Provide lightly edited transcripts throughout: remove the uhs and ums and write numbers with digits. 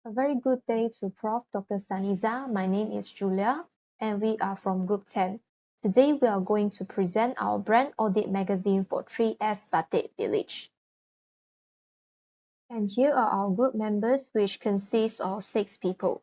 A very good day to Prof. Dr. Saniza. My name is Julia and we are from Group 10. Today we are going to present our brand audit magazine for 3S BATIK Village. And here are our group members, which consists of 6 people.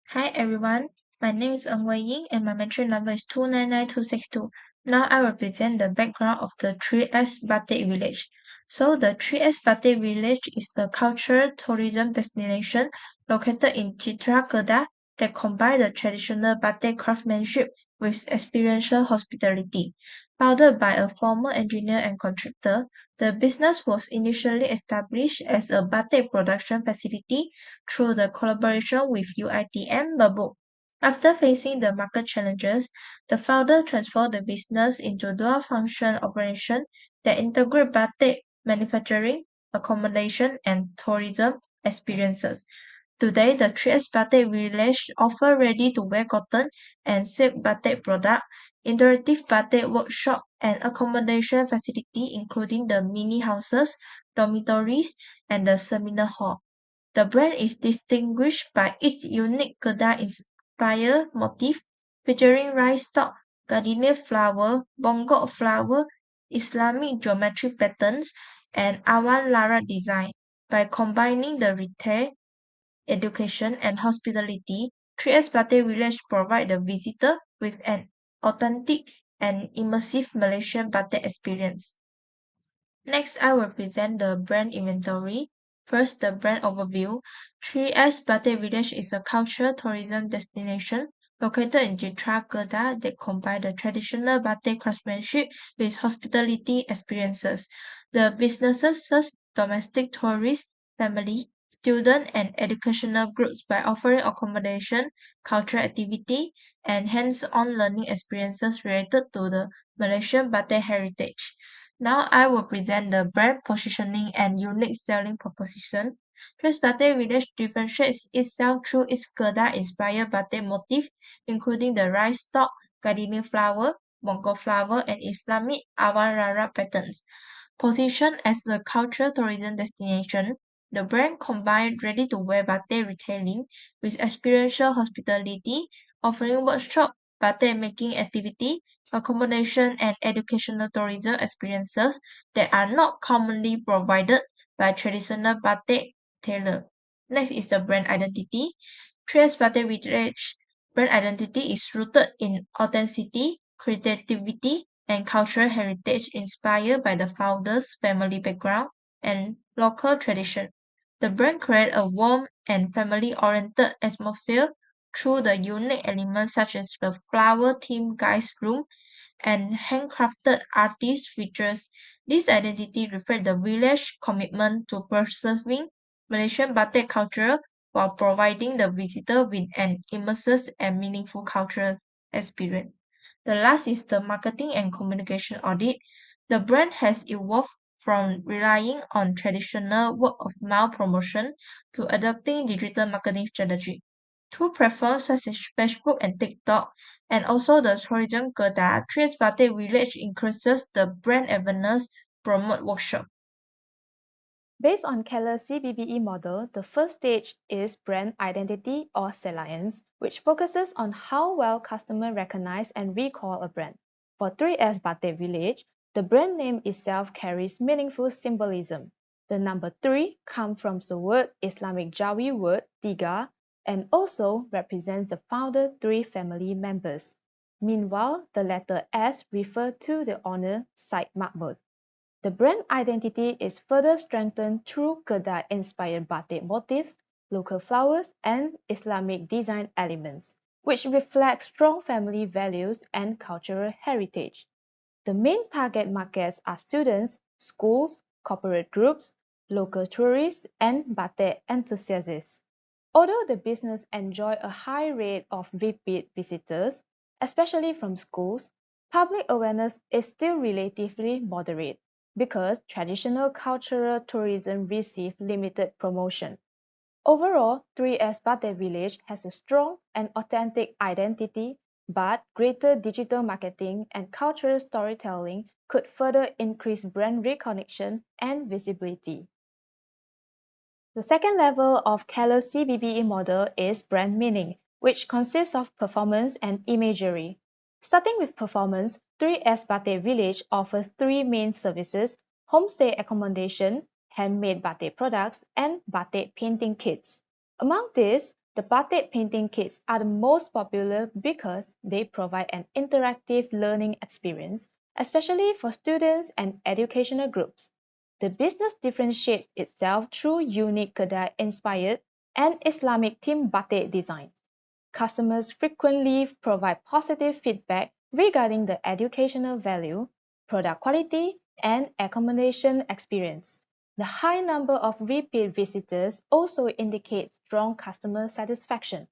Hi everyone, my name is Wei Ying and my mentoring number is 299262. Now I will present the background of the 3S BATIK Village. So the 3S BATIK Village is a cultural tourism destination located in Citra Kedah that combines the traditional batik craftsmanship with experiential hospitality. Founded by a former engineer and contractor, the business was initially established as a batik production facility through the collaboration with UiTM Babuk. After facing the market challenges, the founder transformed the business into dual-function operation that integrate batik manufacturing, accommodation, and tourism experiences. Today, the 3S Batik Village offer ready-to-wear cotton and silk batik product, interactive batik workshop, and accommodation facility including the mini houses, dormitories, and the seminar hall. The brand is distinguished by its unique Kedah-inspired motif featuring rice stalk, gardenia flower, bonggok flower, Islamic geometric patterns, and awan lara design. By combining the retail, education, and hospitality, 3S Batik Village provide the visitor with an authentic and immersive Malaysian batik experience. Next, I will present the brand inventory. First, the brand overview. 3S Batik Village is a cultural tourism destination located in Jitra Kedah that combines the traditional batik craftsmanship with hospitality experiences. The businesses serve domestic tourists, family, student, and educational groups by offering accommodation, cultural activity, and hands-on learning experiences related to the Malaysian batik heritage. Now I will present the brand positioning and unique selling proposition. Tres Batik Village differentiates itself through its Kedah-inspired batik motif, including the rice stalk, gardenia flower, bonggok flower, and Islamic awan rara patterns. Positioned as a cultural tourism destination, the brand combined ready-to-wear batik retailing with experiential hospitality, offering workshop, batik making activity, accommodation, and educational tourism experiences that are not commonly provided by traditional batik tailor. Next is the brand identity. Tres Batik Village brand identity is rooted in authenticity, creativity, and cultural heritage inspired by the founder's family background and local tradition. The brand creates a warm and family-oriented atmosphere through the unique elements such as the flower-themed guest room and handcrafted artist features. This identity reflects the village's commitment to preserving Malaysian batik culture while providing the visitor with an immersive and meaningful cultural experience. The last is the marketing and communication audit. The brand has evolved from relying on traditional word of mouth promotion to adopting digital marketing strategy. Through platforms such as Facebook and TikTok, and also the tourism Kedah, Tres Batik Village increases the brand awareness, promote workshop. Based on Keller's CBBE model, the first stage is brand identity or salience, which focuses on how well customers recognize and recall a brand. For 3S Batik Village, the brand name itself carries meaningful symbolism. The number 3 comes from the word Islamic Jawi word tiga and also represents the founder 3 family members. Meanwhile, the letter S refers to the owner Said Mahmud. The brand identity is further strengthened through Kedah-inspired batik motifs, local flowers, and Islamic design elements, which reflect strong family values and cultural heritage. The main target markets are students, schools, corporate groups, local tourists, and batik enthusiasts. Although the business enjoys a high rate of repeat visitors, especially from schools, public awareness is still relatively moderate because traditional cultural tourism receives limited promotion. Overall, 3S Batik Village has a strong and authentic identity, but greater digital marketing and cultural storytelling could further increase brand recognition and visibility. The second level of Keller's CBBE model is brand meaning, which consists of performance and imagery. Starting with performance, 3S Batik Village offers three main services: homestay accommodation, handmade batik products, and batik painting kits. Among these, the batik painting kits are the most popular because they provide an interactive learning experience, especially for students and educational groups. The business differentiates itself through unique Kedah-inspired and Islamic-themed batik designs. Customers frequently provide positive feedback regarding the educational value, product quality, and accommodation experience. The high number of repeat visitors also indicates strong customer satisfaction.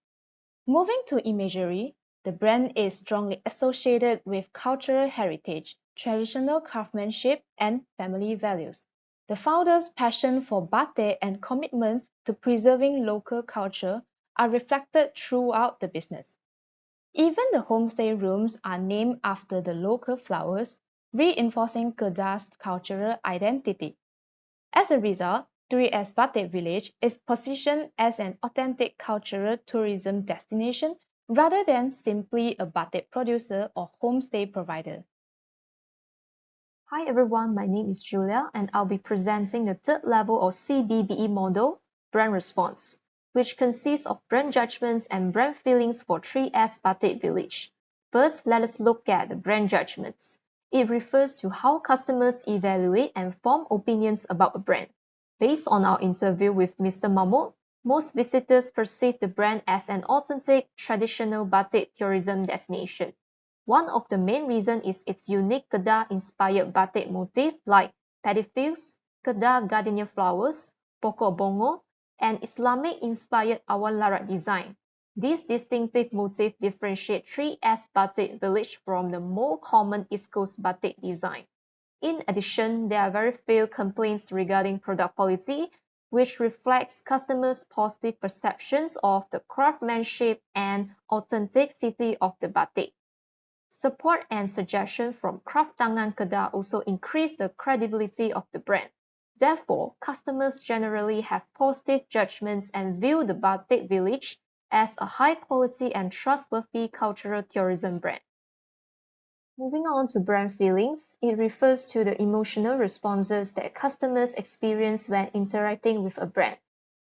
Moving to imagery, the brand is strongly associated with cultural heritage, traditional craftsmanship, and family values. The founder's passion for batik and commitment to preserving local culture are reflected throughout the business. Even the homestay rooms are named after the local flowers, reinforcing Kedah's cultural identity. As a result, 3S Batik Village is positioned as an authentic cultural tourism destination rather than simply a batik producer or homestay provider. Hi everyone, my name is Julia and I'll be presenting the third level of CBBE model, brand response, which consists of brand judgments and brand feelings for 3S Batik Village. First, let us look at the brand judgments. It refers to how customers evaluate and form opinions about a brand. Based on our interview with Mr. Mahmood, most visitors perceive the brand as an authentic, traditional batik tourism destination. One of the main reasons is its unique Kedah-inspired batik motif like paddy fields, Kedah gardenia flowers, pokok bongo, and Islamic-inspired awan larat design. This distinctive motif differentiates 3S Batik Village from the more common East Coast batik design. In addition, there are very few complaints regarding product quality, which reflects customers' positive perceptions of the craftsmanship and authenticity of the batik. Support and suggestion from Craft Tangan Kedah also increase the credibility of the brand. Therefore, customers generally have positive judgments and view the Batik Village as a high-quality and trustworthy cultural tourism brand. Moving on to brand feelings, it refers to the emotional responses that customers experience when interacting with a brand.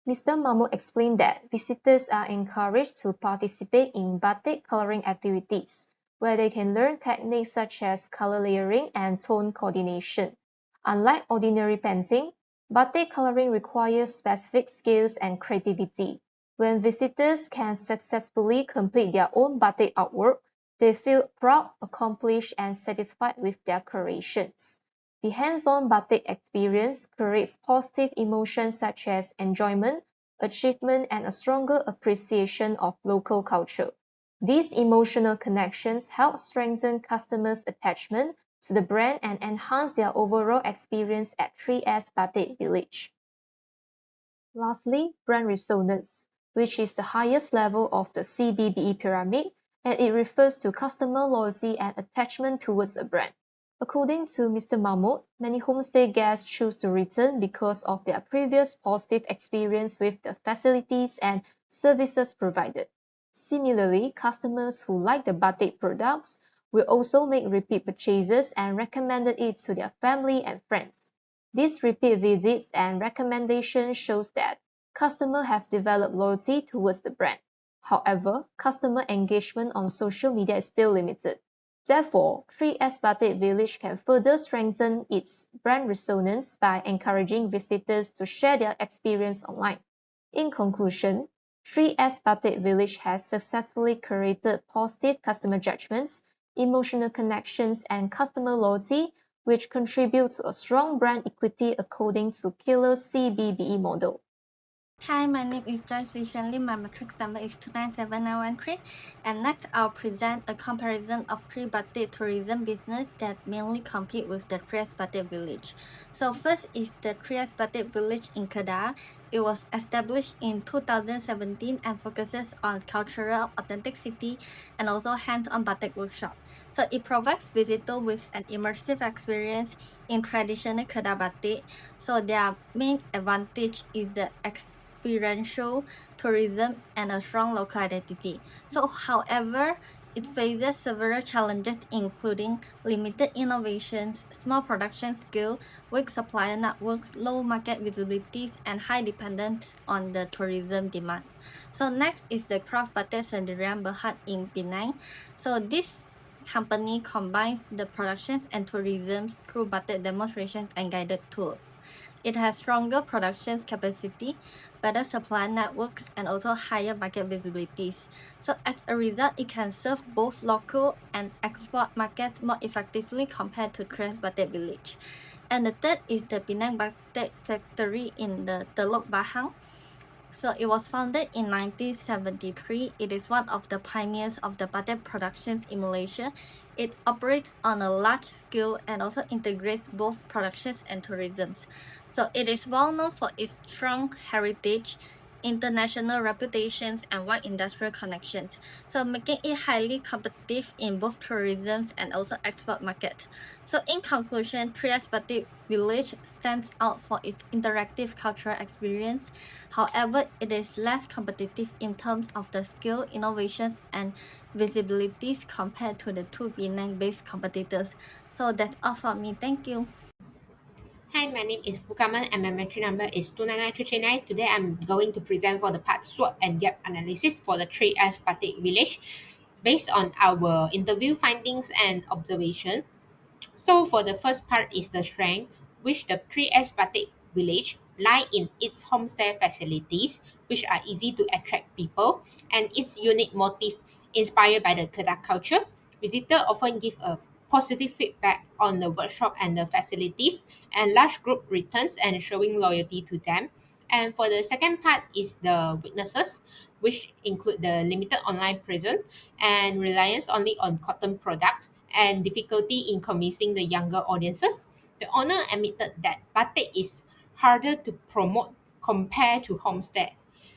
Mr. Mahmood explained that visitors are encouraged to participate in batik coloring activities, where they can learn techniques such as color layering and tone coordination. Unlike ordinary painting, batik coloring requires specific skills and creativity. When visitors can successfully complete their own batik artwork, they feel proud, accomplished, and satisfied with their creations. The hands-on batik experience creates positive emotions such as enjoyment, achievement, and a stronger appreciation of local culture. These emotional connections help strengthen customers' attachment to the brand and enhance their overall experience at 3S Batik Village. Lastly, brand resonance, which is the highest level of the CBBE pyramid, and it refers to customer loyalty and attachment towards a brand. According to Mr. Mahmood, many homestay guests choose to return because of their previous positive experience with the facilities and services provided. Similarly, customers who like the batik products will also make repeat purchases and recommend it to their family and friends. These repeat visits and recommendations shows that customers have developed loyalty towards the brand. However, customer engagement on social media is still limited. Therefore, 3S Batik Village can further strengthen its brand resonance by encouraging visitors to share their experience online. In conclusion, 3S Batik Village has successfully created positive customer judgments, emotional connections, and customer loyalty, which contribute to a strong brand equity according to Killer's CBBE model. Hi, my name is Joyce Lee. My matrix number is 297913. And next, I'll present a comparison of three batik tourism business that mainly compete with the Trias Batik Village. So first is the Trias Batik Village in Kedah. It was established in 2017 and focuses on cultural authenticity and also hands-on batik workshop. So it provides visitors with an immersive experience in traditional Kedah batik. So their main advantage is the experiential tourism and a strong local identity. So, however, it faces several challenges, including limited innovations, small production scale, weak supplier networks, low market visibilities, and high dependence on the tourism demand. So next is the Craft Batik Sendirian Berhad in Penang. So this company combines the productions and tourism through batik demonstrations and guided tours. It has stronger production capacity, better supply networks, and also higher market visibilities. So as a result, it can serve both local and export markets more effectively compared to Tres Batik Village. And the third is the Penang Batik Factory in the Teluk Bahang. So it was founded in 1973. It is one of the pioneers of the batik productions in Malaysia. It operates on a large scale and also integrates both productions and tourism. So it is well known for its strong heritage, international reputations, and wide industrial connections, so making it highly competitive in both tourism and also export market. So in conclusion, Trias Batik Village stands out for its interactive cultural experience. However, it is less competitive in terms of the skill, innovations, and visibilities compared to the two Penang-based competitors. So that's all for me. Thank you. Hi, my name is Fukaman and my metric number is 299339. Today I'm going to present for the part SWOT and gap analysis for the 3S Batik Village based on our interview findings and observation. So for the first part is the strength, which the 3S Batik Village lie in its homestay facilities, which are easy to attract people, and its unique motif inspired by the Kedah culture. Visitors often give a positive feedback on the workshop and the facilities, and large group returns and showing loyalty to them. And for the second part is the weaknesses, which include the limited online presence and reliance only on cotton products and difficulty in convincing the younger audiences. The owner admitted that batik is harder to promote compared to homestay,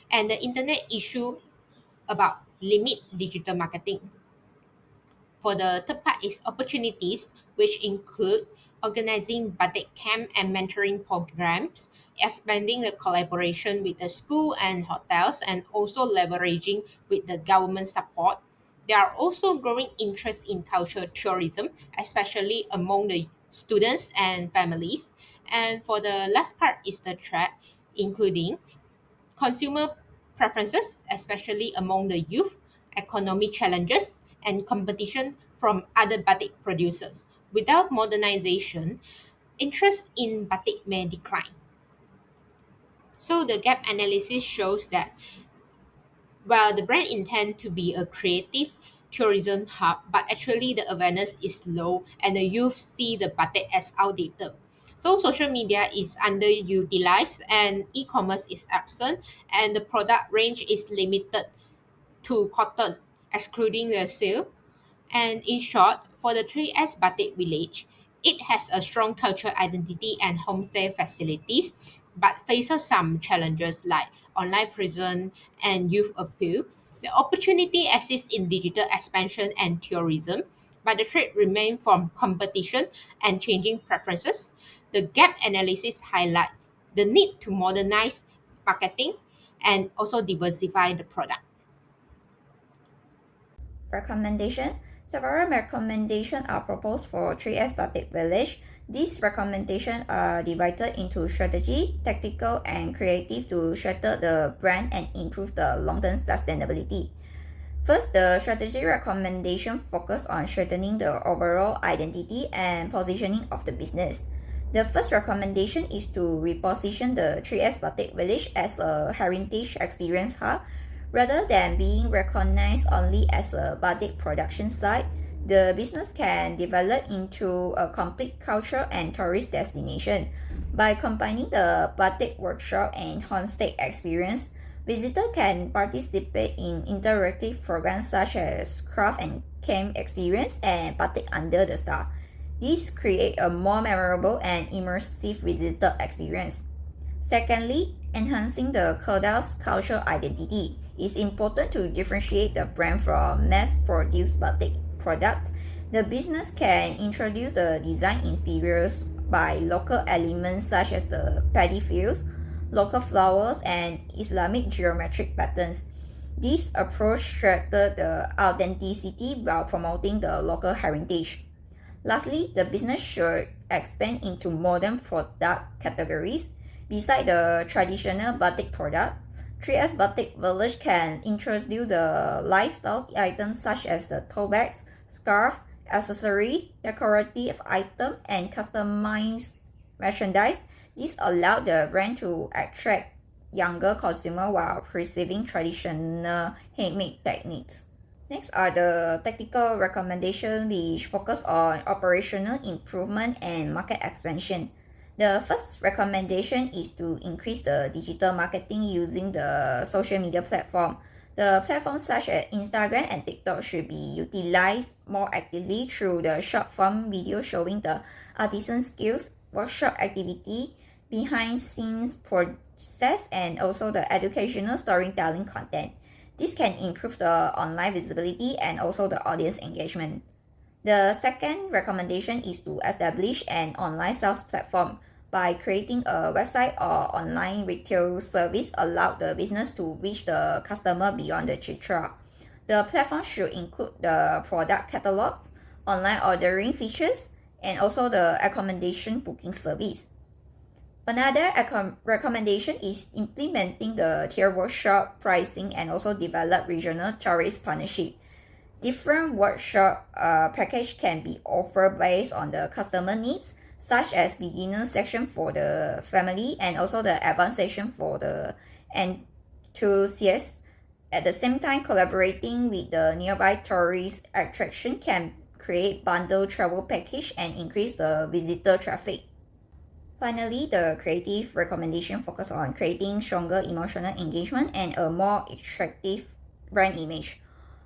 and the internet issue about limit digital marketing. For the third part is opportunities, which include organizing batik camp and mentoring programs, expanding the collaboration with the school and hotels, and also leveraging with the government support. There are also growing interest in cultural tourism, especially among the students and families. And for the last part is the threat, including consumer preferences, especially among the youth, economic challenges, and competition from other batik producers. Without modernization, interest in batik may decline. So the gap analysis shows that while the brand intend to be a creative tourism hub, but actually the awareness is low and the youth see the batik as outdated. So social media is underutilized and e-commerce is absent and the product range is limited to cotton, excluding the sale. And in short, for the 3S Batik Village, it has a strong cultural identity and homestay facilities, but faces some challenges like online presence and youth appeal. The opportunity exists in digital expansion and tourism, but the threat remains from competition and changing preferences. The gap analysis highlight the need to modernize marketing and also diversify the product. Recommendation. Several recommendations are proposed for 3S Batik Village. These recommendations are divided into strategy, tactical, and creative to strengthen the brand and improve the long-term sustainability. First, the strategy recommendation focus on strengthening the overall identity and positioning of the business. The first recommendation is to reposition the 3S Batik Village as a heritage experience hub. Rather than being recognized only as a batik production site, the business can develop into a complete cultural and tourist destination. By combining the batik workshop and homestay experience, visitors can participate in interactive programs such as craft and camp experience and batik under the star. These create a more memorable and immersive visitor experience. Secondly, enhancing the Koda's cultural identity. It's important to differentiate the brand from mass-produced batik products. The business can introduce the design inspirations by local elements such as the paddy fields, local flowers, and Islamic geometric patterns. This approach strengthens the authenticity while promoting the local heritage. Lastly, the business should expand into modern product categories. Beside the traditional batik product, 3S Batik Village can introduce the lifestyle items such as the tote bags, scarf, accessory, decorative item, and customized merchandise. This allows the brand to attract younger consumers while preserving traditional handmade techniques. Next are the tactical recommendations which focus on operational improvement and market expansion. The first recommendation is to increase the digital marketing using the social media platform. The platforms such as Instagram and TikTok should be utilized more actively through the short form video showing the artisan skills, workshop activity, behind scenes process, and also the educational storytelling content. This can improve the online visibility and also the audience engagement. The second recommendation is to establish an online sales platform. By creating a website or online retail service, allow the business to reach the customer beyond the chitra. The platform should include the product catalogs, online ordering features, and also the accommodation booking service. Another recommendation is implementing the tier workshop pricing and also develop regional tourist partnership. Different workshop package can be offered based on the customer needs, such as beginner section for the family and also the advanced section for the enthusiasts. At the same time, collaborating with the nearby tourist attraction can create bundle travel package and increase the visitor traffic. Finally, the creative recommendation focus on creating stronger emotional engagement and a more attractive brand image.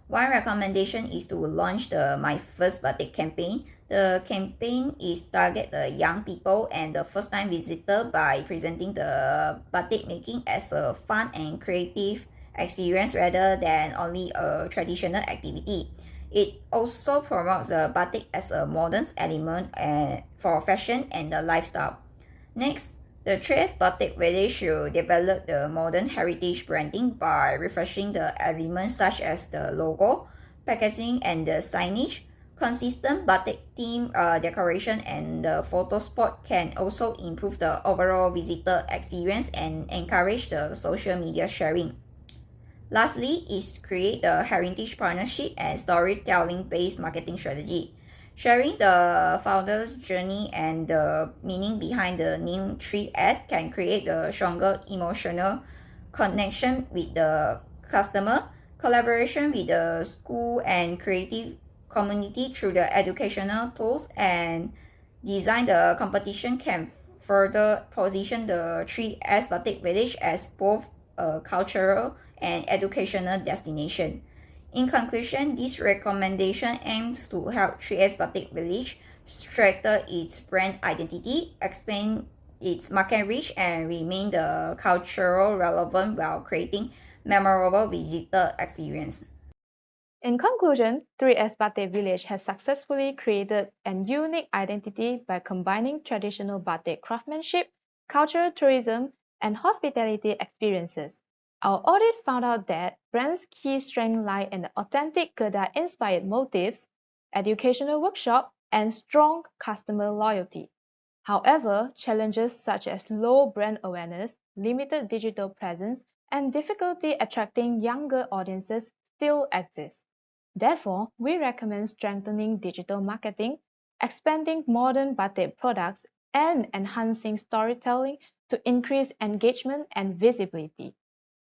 One recommendation is to launch the My First Batik campaign. The campaign is target the young people and the first-time visitor by presenting the batik making as a fun and creative experience rather than only a traditional activity. It also promotes the batik as a modern element for fashion and the lifestyle. Next, the 3S Batik Village should develop the modern heritage branding by refreshing the elements such as the logo, packaging, and the signage. Consistent batik theme decoration and the photo spot can also improve the overall visitor experience and encourage the social media sharing. Lastly is create a heritage partnership and storytelling-based marketing strategy. Sharing the founder's journey and the meaning behind the name 3S can create a stronger emotional connection with the customer. Collaboration with the school and creative community through the educational tools and design the competition can further position the 3S Batik Village as both a cultural and educational destination. In conclusion, this recommendation aims to help 3S Batik Village strengthen its brand identity, expand its market reach, and remain the cultural relevant while creating memorable visitor experience. In conclusion, 3S Batik Village has successfully created an unique identity by combining traditional batik craftsmanship, cultural tourism, and hospitality experiences. Our audit found out that brand's key strengths lie in the authentic Kedah-inspired motifs, educational workshop, and strong customer loyalty. However, challenges such as low brand awareness, limited digital presence, and difficulty attracting younger audiences still exist. Therefore, we recommend strengthening digital marketing, expanding modern batik products, and enhancing storytelling to increase engagement and visibility.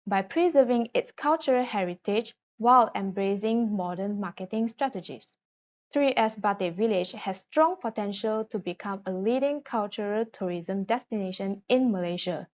By preserving its cultural heritage while embracing modern marketing strategies. 3S Batik Village has strong potential to become a leading cultural tourism destination in Malaysia.